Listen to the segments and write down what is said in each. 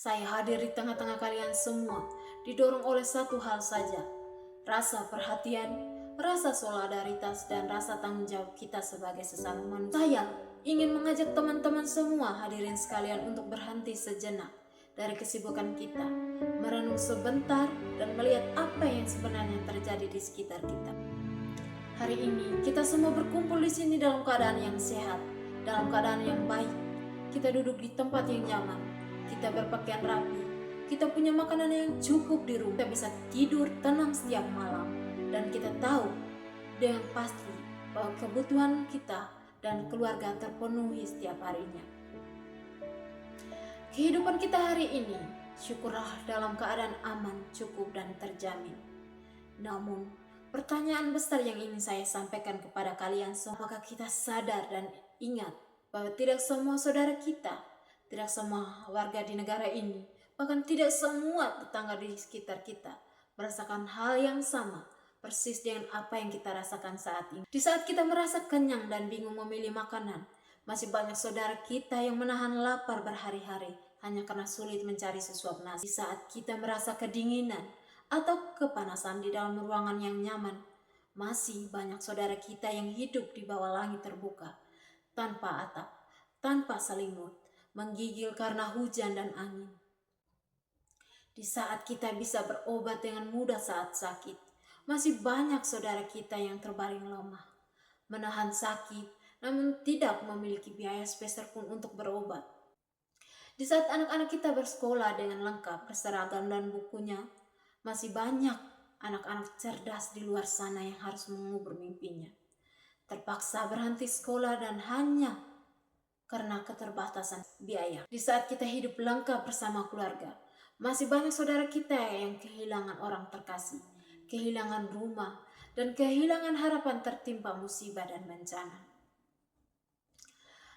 Saya hadir di tengah-tengah kalian semua, didorong oleh satu hal saja, rasa perhatian, rasa solidaritas, dan rasa tanggung jawab kita sebagai sesama manusia. Saya ingin mengajak teman-teman semua hadirin sekalian untuk berhenti sejenak dari kesibukan kita, merenung sebentar dan melihat apa yang sebenarnya terjadi di sekitar kita. Hari ini kita semua berkumpul di sini dalam keadaan yang sehat, dalam keadaan yang baik. Kita duduk di tempat yang nyaman, kita berpakaian rapi, kita punya makanan yang cukup di rumah, kita bisa tidur tenang setiap malam, dan kita tahu dengan pasti bahwa kebutuhan kita dan keluarga terpenuhi setiap harinya. Kehidupan kita hari ini, syukurlah dalam keadaan aman, cukup, dan terjamin. Namun, pertanyaan besar yang ingin saya sampaikan kepada kalian semua, apakah kita sadar dan ingat bahwa tidak semua saudara kita, tidak semua warga di negara ini, bahkan tidak semua tetangga di sekitar kita merasakan hal yang sama persis dengan apa yang kita rasakan saat ini. Di saat kita merasa kenyang dan bingung memilih makanan, masih banyak saudara kita yang menahan lapar berhari-hari hanya karena sulit mencari sesuap nasi. Di saat kita merasa kedinginan atau kepanasan di dalam ruangan yang nyaman, masih banyak saudara kita yang hidup di bawah langit terbuka, tanpa atap, tanpa selimut, menggigil karena hujan dan angin. Di saat kita bisa berobat dengan mudah saat sakit, masih banyak saudara kita yang terbaring lemah, menahan sakit, namun tidak memiliki biaya sepeser pun untuk berobat. Di saat anak-anak kita bersekolah dengan lengkap berseragam dan bukunya, masih banyak anak-anak cerdas di luar sana yang harus mengubur mimpinya, terpaksa berhenti sekolah dan hanya karena keterbatasan biaya. Di saat kita hidup lengkap bersama keluarga, masih banyak saudara kita yang kehilangan orang terkasih, kehilangan rumah, dan kehilangan harapan tertimpa musibah dan bencana.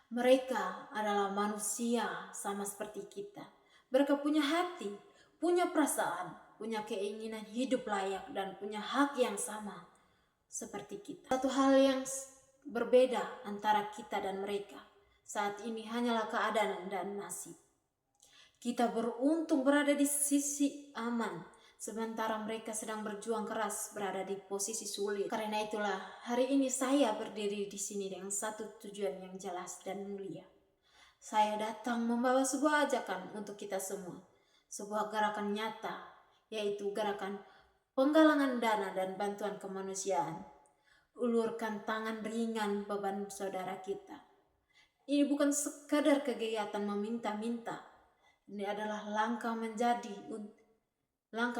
Mereka adalah manusia sama seperti kita. Mereka punya hati, punya perasaan, punya keinginan hidup layak, dan punya hak yang sama seperti kita. Satu hal yang berbeda antara kita dan mereka saat ini hanyalah keadaan dan nasib. Kita beruntung berada di sisi aman, sementara mereka sedang berjuang keras berada di posisi sulit. Karena itulah hari ini saya berdiri di sini dengan satu tujuan yang jelas dan mulia. Saya datang membawa sebuah ajakan untuk kita semua, sebuah gerakan nyata, yaitu gerakan penggalangan dana dan bantuan kemanusiaan. Ulurkan tangan ringan beban saudara kita. Ini bukan sekadar kegiatan meminta-minta. Ini adalah langkah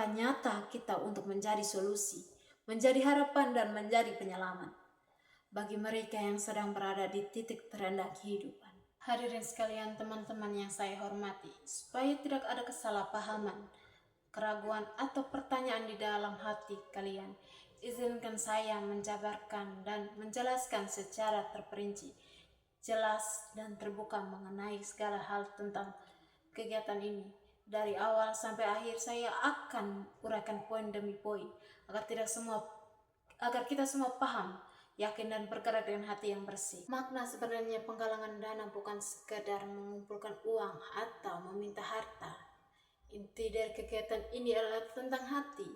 nyata kita untuk menjadi solusi, menjadi harapan dan menjadi penyelamat bagi mereka yang sedang berada di titik terendah kehidupan. Hadirin sekalian, teman-teman yang saya hormati, supaya tidak ada kesalahpahaman, keraguan atau pertanyaan di dalam hati kalian, izinkan saya menjabarkan dan menjelaskan secara terperinci, jelas dan terbuka mengenai segala hal tentang kegiatan ini. Dari awal sampai akhir saya akan uraikan poin demi poin agar kita semua paham, yakin dan bergerak dengan hati yang bersih. Makna sebenarnya penggalangan dana bukan sekedar mengumpulkan uang atau meminta harta. Inti dari kegiatan ini adalah tentang hati,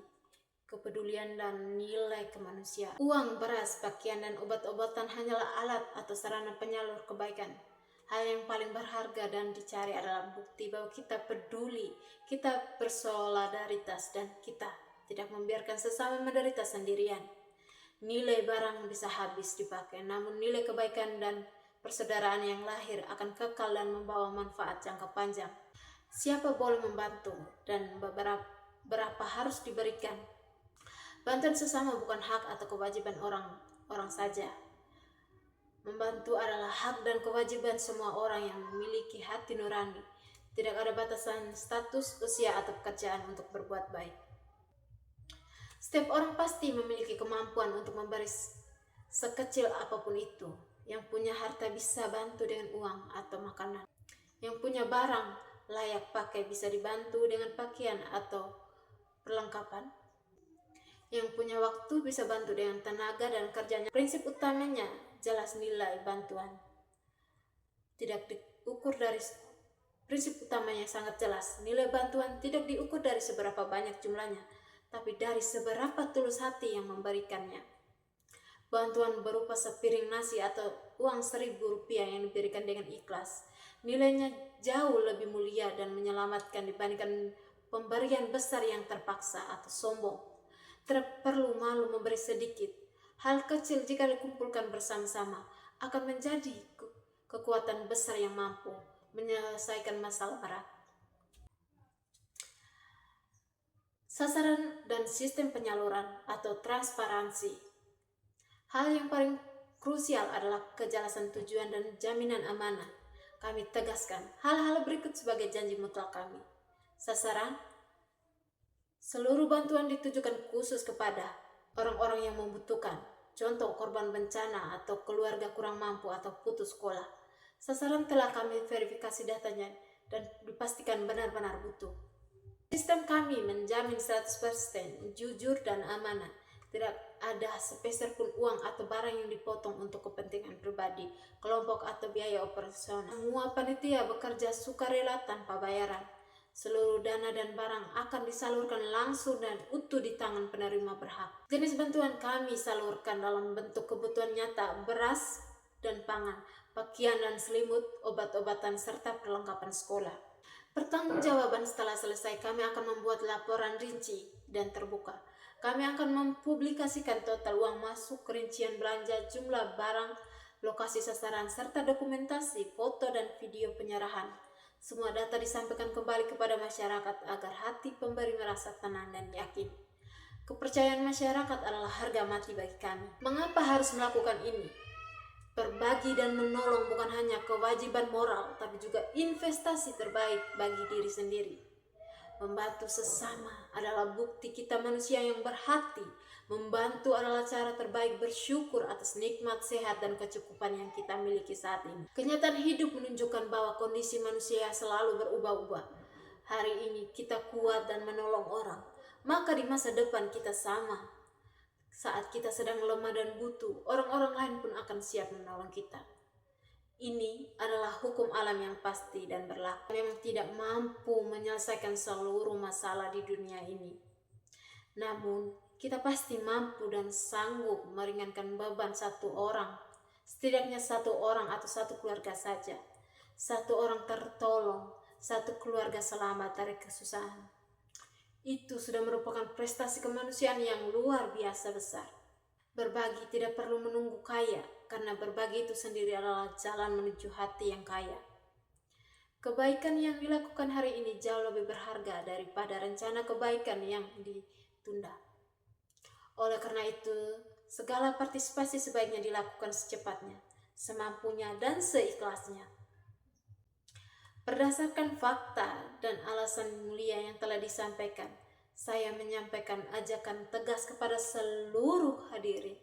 kepedulian dan nilai kemanusiaan. Uang, beras, pakaian, dan obat-obatan hanyalah alat atau sarana penyalur kebaikan. Hal yang paling berharga dan dicari adalah bukti bahwa kita peduli, kita bersolidaritas, dan kita tidak membiarkan sesama menderita sendirian. Nilai barang bisa habis dipakai, namun nilai kebaikan dan persaudaraan yang lahir akan kekal dan membawa manfaat jangka panjang. Siapa boleh membantu dan berapa harus diberikan. Bantuan sesama bukan hak atau kewajiban orang saja. Membantu adalah hak dan kewajiban semua orang yang memiliki hati nurani. Tidak ada batasan status, usia, atau pekerjaan untuk berbuat baik. Setiap orang pasti memiliki kemampuan untuk memberi sekecil apapun itu. Yang punya harta bisa bantu dengan uang atau makanan. Yang punya barang layak pakai bisa dibantu dengan pakaian atau perlengkapan. Yang punya waktu bisa bantu dengan tenaga dan kerjanya. Prinsip utamanya jelas, nilai bantuan tidak diukur dari Prinsip utamanya sangat jelas, nilai bantuan tidak diukur dari seberapa banyak jumlahnya, tapi dari seberapa tulus hati yang memberikannya. Bantuan berupa sepiring nasi atau uang Rp1.000 yang diberikan dengan ikhlas, nilainya jauh lebih mulia dan menyelamatkan dibandingkan pemberian besar yang terpaksa atau sombong. Tidak perlu malu memberi sedikit. Hal kecil jika dikumpulkan bersama-sama akan menjadi kekuatan besar yang mampu menyelesaikan masalah berat. Sasaran dan sistem penyaluran atau transparansi. Hal yang paling krusial adalah kejelasan tujuan dan jaminan amanah. Kami tegaskan hal-hal berikut sebagai janji mutlak kami. Sasaran: seluruh bantuan ditujukan khusus kepada orang-orang yang membutuhkan, contoh korban bencana atau keluarga kurang mampu atau putus sekolah. Sasaran telah kami verifikasi datanya dan dipastikan benar-benar butuh. Sistem kami menjamin 100% jujur dan amanah. Tidak ada sepeser pun uang atau barang yang dipotong untuk kepentingan pribadi, kelompok atau biaya operasional. Semua panitia bekerja sukarela tanpa bayaran. Seluruh dana dan barang akan disalurkan langsung dan utuh di tangan penerima berhak. Jenis bantuan kami salurkan dalam bentuk kebutuhan nyata, beras dan pangan, pakaian dan selimut, obat-obatan, serta perlengkapan sekolah. Pertanggungjawaban setelah selesai, kami akan membuat laporan rinci dan terbuka. Kami akan mempublikasikan total uang masuk, rincian belanja, jumlah barang, lokasi sasaran, serta dokumentasi, foto dan video penyerahan. Semua data disampaikan kembali kepada masyarakat agar hati pemberi merasa tenang dan yakin. Kepercayaan masyarakat adalah harga mati bagi kami. Mengapa harus melakukan ini? Berbagi dan menolong bukan hanya kewajiban moral, tapi juga investasi terbaik bagi diri sendiri. Membantu sesama adalah bukti kita manusia yang berhati. Membantu adalah cara terbaik bersyukur atas nikmat, sehat, dan kecukupan yang kita miliki saat ini. Kenyataan hidup menunjukkan bahwa kondisi manusia selalu berubah-ubah. Hari ini kita kuat dan menolong orang, maka di masa depan kita sama. Saat kita sedang lemah dan butuh, orang-orang lain pun akan siap menolong kita. Ini adalah hukum alam yang pasti dan berlaku. Memang tidak mampu menyelesaikan seluruh masalah di dunia ini. Namun, kita pasti mampu dan sanggup meringankan beban satu orang. Setidaknya satu orang atau satu keluarga saja. Satu orang tertolong, satu keluarga selamat dari kesusahan. Itu sudah merupakan prestasi kemanusiaan yang luar biasa besar. Berbagi tidak perlu menunggu kaya, karena berbagi itu sendiri adalah jalan menuju hati yang kaya. Kebaikan yang dilakukan hari ini jauh lebih berharga daripada rencana kebaikan yang ditunda. Oleh karena itu, segala partisipasi sebaiknya dilakukan secepatnya, semampunya, dan seikhlasnya. Berdasarkan fakta dan alasan mulia yang telah disampaikan, saya menyampaikan ajakan tegas kepada seluruh hadirin.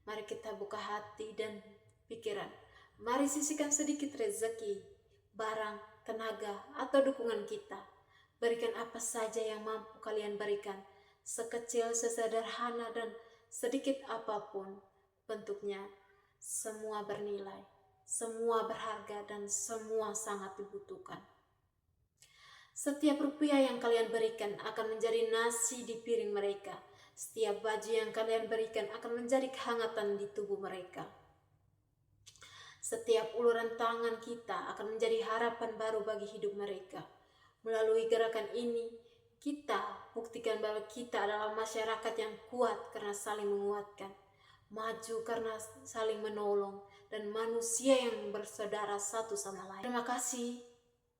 Mari kita buka hati dan pikiran. Mari sisihkan sedikit rezeki, barang, tenaga, atau dukungan kita. Berikan apa saja yang mampu kalian berikan, sekecil, sesederhana, dan sedikit apapun bentuknya. Semua bernilai. Semua berharga dan semua sangat dibutuhkan. Setiap rupiah yang kalian berikan akan menjadi nasi di piring mereka. Setiap baju yang kalian berikan akan menjadi kehangatan di tubuh mereka. Setiap uluran tangan kita akan menjadi harapan baru bagi hidup mereka. Melalui gerakan ini, kita buktikan bahwa kita adalah masyarakat yang kuat karena saling menguatkan, maju karena saling menolong, dan manusia yang bersaudara satu sama lain. Terima kasih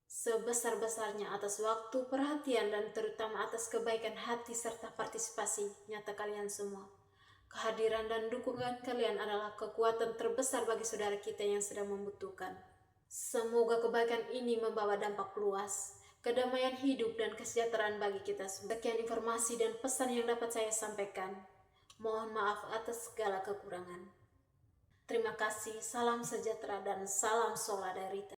sebesar-besarnya atas waktu, perhatian, dan terutama atas kebaikan hati serta partisipasi nyata kalian semua. Kehadiran dan dukungan kalian adalah kekuatan terbesar bagi saudara kita yang sedang membutuhkan. Semoga kebaikan ini membawa dampak luas, kedamaian hidup, dan kesejahteraan bagi kita semua. Sekian informasi dan pesan yang dapat saya sampaikan. Mohon maaf atas segala kekurangan. Terima kasih, salam sejahtera dan salam solidarita.